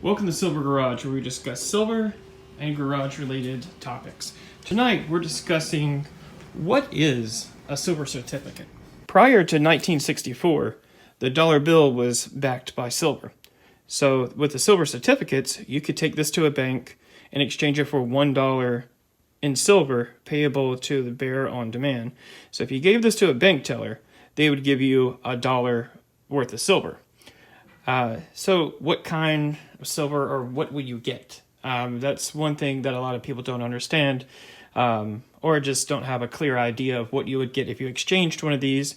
Welcome to Silver Garage, where we discuss silver and garage-related topics. Tonight, we're discussing what is a silver certificate. Prior to 1964, the dollar bill was backed by silver. So with the silver certificates, you could take this to a bank and exchange it for $1 in silver payable to the bearer on demand. So if you gave this to a bank teller, they would give you $1 worth of silver. So what kind of silver, or what would you get? That's one thing that a lot of people don't understand, or just don't have a clear idea of what you would get if you exchanged one of these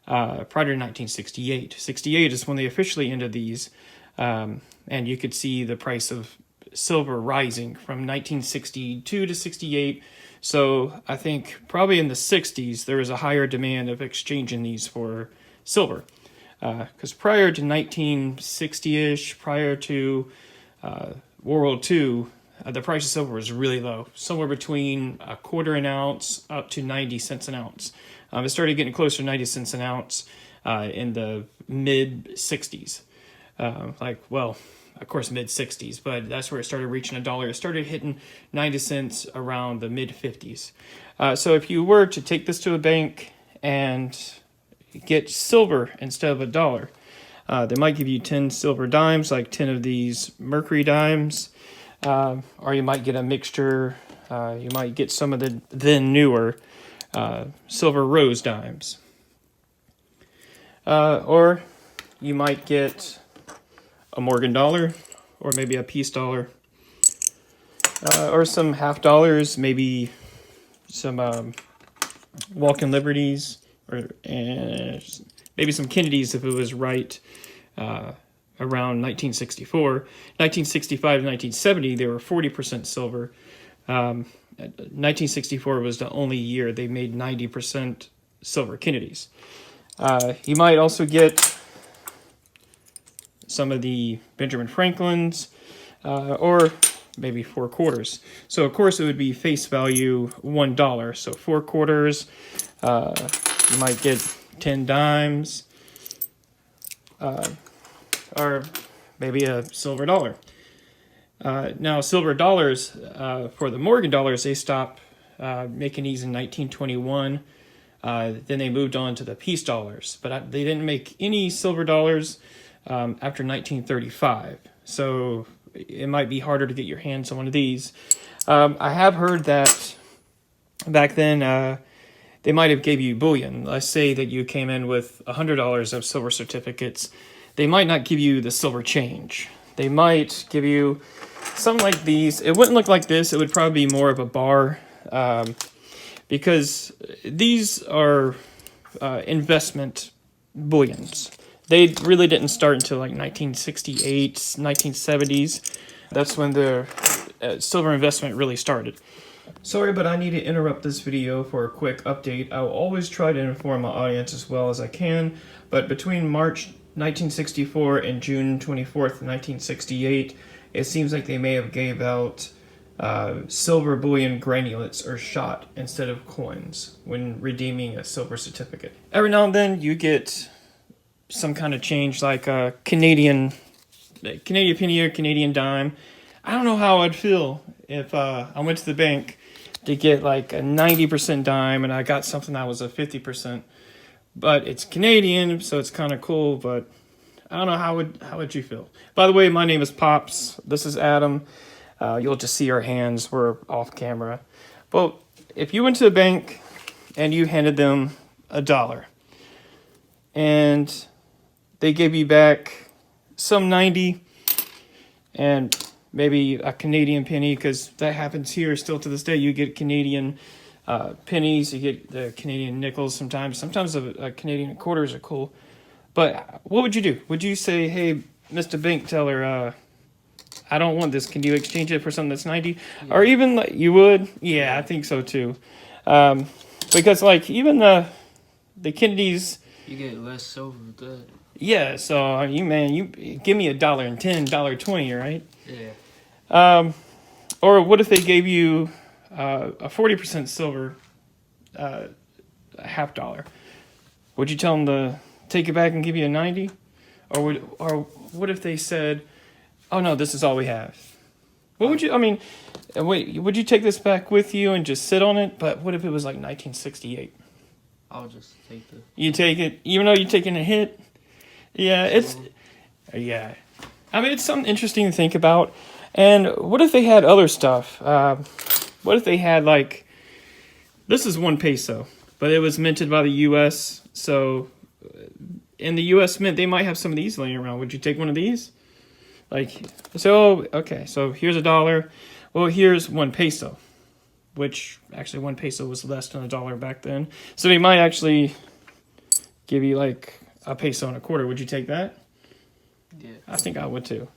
prior to 1968. 68 is when they officially ended these, and you could see the price of silver rising from 1962 to 68. So I think probably in the 60s, there was a higher demand of exchanging these for silver. Because prior to 1960-ish, prior to World War II, the price of silver was really low, somewhere between a quarter an ounce up to 90 cents an ounce. It started getting closer to 90 cents an ounce in the mid-60s. Of course, mid-60s, but that's where it started reaching $1. It started hitting 90 cents around the mid-50s. So if you were to take this to a bank and get silver instead of $1, they might give you 10 silver dimes, like 10 of these mercury dimes, or you might get a mixture. You might get some of the then newer silver rose dimes, or you might get a Morgan dollar, or maybe a peace dollar, or some half dollars, maybe some Walking Liberties, or maybe some Kennedys if it was right around 1964. 1965 to 1970, they were 40% silver. 1964 was the only year they made 90% silver Kennedys. You might also get some of the Benjamin Franklins, or maybe 4 quarters. So of course it would be face value $1. So 4 quarters. You might get 10 dimes, or maybe a silver dollar. Now, silver dollars, for the Morgan dollars, they stopped making these in 1921. Then they moved on to the peace dollars, but they didn't make any silver dollars after 1935. So it might be harder to get your hands on one of these. I have heard that back then, they might have gave you bullion. Let's say that you came in with $100 of silver certificates. They might not give you the silver change. They might give you something like these. It wouldn't look like this. It would probably be more of a bar, because these are investment bullions. They really didn't start until like 1968, 1970s. That's when the silver investment really started. Sorry, but I need to interrupt this video for a quick update. I will always try to inform my audience as well as I can, but between March 1964 and June 24th, 1968, it seems like they may have gave out silver bullion granulates or shot instead of coins when redeeming a silver certificate. Every now and then you get some kind of change, like a Canadian penny or Canadian dime. I don't know how I'd feel if I went to the bank to get like a 90% dime and I got something that was a 50%. But it's Canadian, so it's kind of cool, but I don't know, how would you feel? By the way, my name is Pops. This is Adam. You'll just see our hands. We're off camera. But if you went to the bank and you handed them $1 and they gave you back some 90 and maybe a Canadian penny, because that happens here still to this day. You get Canadian pennies, you get the Canadian nickels sometimes. Sometimes a Canadian quarters are cool. But what would you do? Would you say, hey, Mr. Bank Teller, I don't want this. Can you exchange it for something that's 90? Yeah. Or even, like, you would? Yeah, I think so too. Because, like, even the Kennedys, you get less silver with that. Yeah, so you give me $1.10, $1.20, right? Yeah. Or what if they gave you a 40% silver, a half dollar? Would you tell them to take it back and give you a 90? Or what if they said, Oh no, this is all we have. What would you? I mean, wait. Would you take this back with you and just sit on it? But what if it was like 1968? I'll just take the. You take it, even though you're taking a hit. Yeah, it's. Yeah, I mean, it's something interesting to think about. And what if they had other stuff? What if they had like, this is 1 peso, but it was minted by the U.S. So, in the U.S. mint, they might have some of these laying around. Would you take one of these? Like, so okay, so here's $1. Well, here's 1 peso, which actually 1 peso was less than $1 back then. So they might actually give you like a peso and a quarter. Would you take that? Yeah. I think I would too.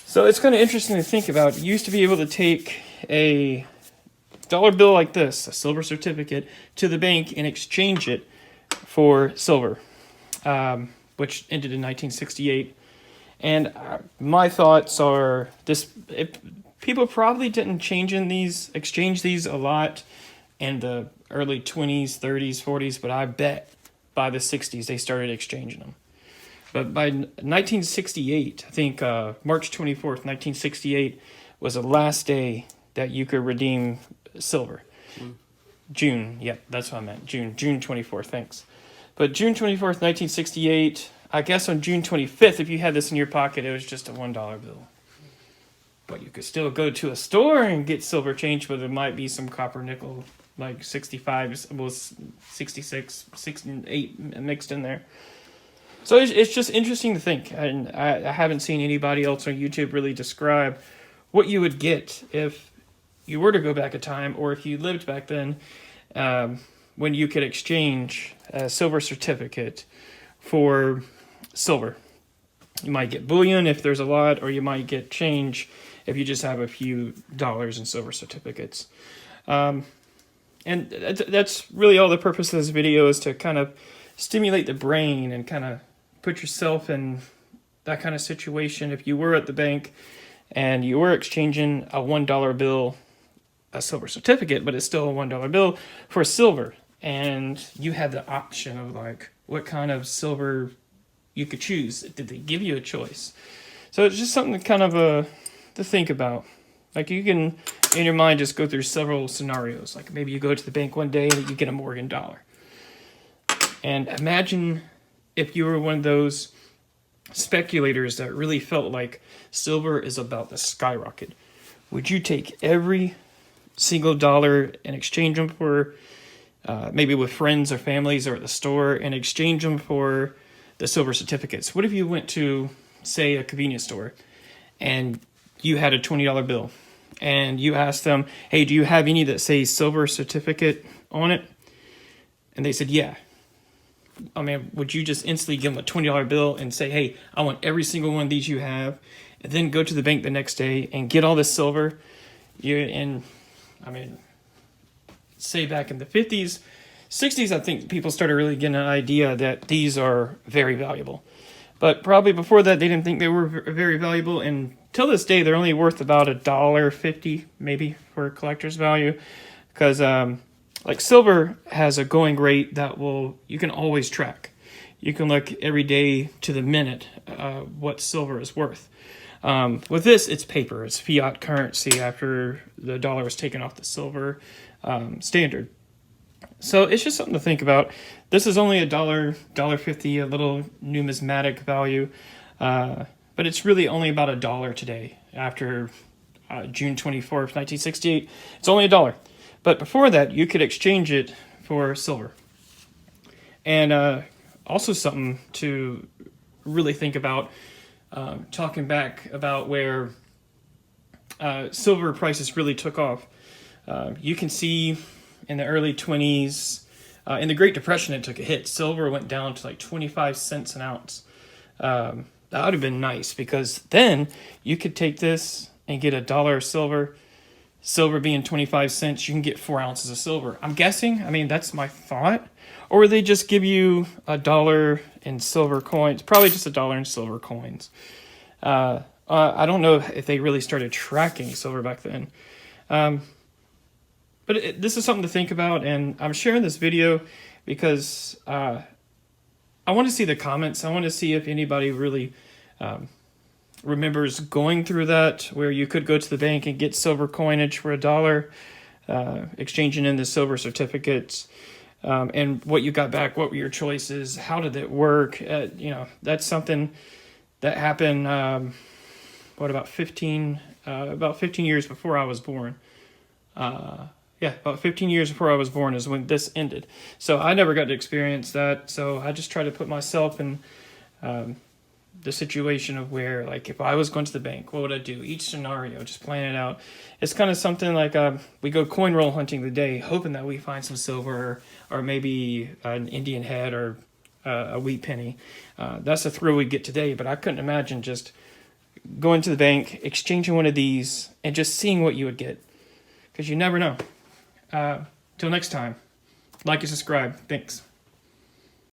So it's kind of interesting to think about. You used to be able to take a dollar bill like this, a silver certificate, to the bank and exchange it for silver, which ended in 1968. And my thoughts are this: people probably didn't exchange these a lot in the early 20s, 30s, 40s, but I bet by the 60s they started exchanging them. But by 1968, I think March 24th, 1968, was the last day that you could redeem silver. June, yep, that's what I meant. June 24th, thanks. But June 24th, 1968, I guess on June 25th, if you had this in your pocket, it was just a $1 bill. But you could still go to a store and get silver change, but there might be some copper nickel, like 65, well, 66, 68 mixed in there. So it's just interesting to think, and I haven't seen anybody else on YouTube really describe what you would get if you were to go back in time, or if you lived back then, when you could exchange a silver certificate for silver. You might get bullion if there's a lot, or you might get change if you just have a few dollars in silver certificates. And that's really all the purpose of this video, is to kind of stimulate the brain and kind of put yourself in that kind of situation. If you were at the bank and you were exchanging a $1 bill, a silver certificate, but it's still a $1 bill, for silver, and you had the option of like what kind of silver you could choose. Did they give you a choice? So it's just something to kind of to think about. Like, you can in your mind just go through several scenarios. Like, maybe you go to the bank one day and you get a Morgan dollar. And imagine if you were one of those speculators that really felt like silver is about to skyrocket. Would you take every single dollar and exchange them for, maybe with friends or families or at the store, and exchange them for the silver certificates? What if you went to, say, a convenience store and you had a $20 bill and you asked them, hey, do you have any that say silver certificate on it? And they said, yeah. I mean, would you just instantly give them a $20 bill and say, hey, I want every single one of these you have, and then go to the bank the next day and get all this silver? Say back in the 50s, 60s, I think people started really getting an idea that these are very valuable. But probably before that, they didn't think they were very valuable. And till this day, they're only worth about $1.50, maybe, for collector's value. Because like silver has a going rate that you can always track. You can look every day to the minute what silver is worth. With this, it's paper. It's fiat currency after the dollar was taken off the silver standard. So it's just something to think about. This is only $1.50, a little numismatic value. But it's really only about $1 today after June 24th, 1968. It's only $1. But before that, you could exchange it for silver. And also something to really think about, talking back about where silver prices really took off. You can see in the early 20s, in the Great Depression, it took a hit. Silver went down to like 25 cents an ounce. That would have been nice, because then you could take this and get $1 of silver. Silver being 25 cents, you can get 4 ounces of silver. I'm guessing, that's my thought. Or they just give you $1 in silver coins, probably just $1 in silver coins. I don't know if they really started tracking silver back then. But this is something to think about, and I'm sharing this video because I want to see the comments. I want to see if anybody really remembers going through that, where you could go to the bank and get silver coinage for $1, exchanging in the silver certificates, and what you got back. What were your choices? How did it work? That's something that happened. About 15 years before I was born. About 15 years before I was born is when this ended. So I never got to experience that. So I just try to put myself in the situation of where, like, if I was going to the bank, what would I do? Each scenario, just plan it out. It's kind of something like we go coin roll hunting today, hoping that we find some silver or maybe an Indian head or a wheat penny. That's the thrill we get today. But I couldn't imagine just going to the bank, exchanging one of these, and just seeing what you would get. Because you never know. Till next time, like and subscribe. Thanks.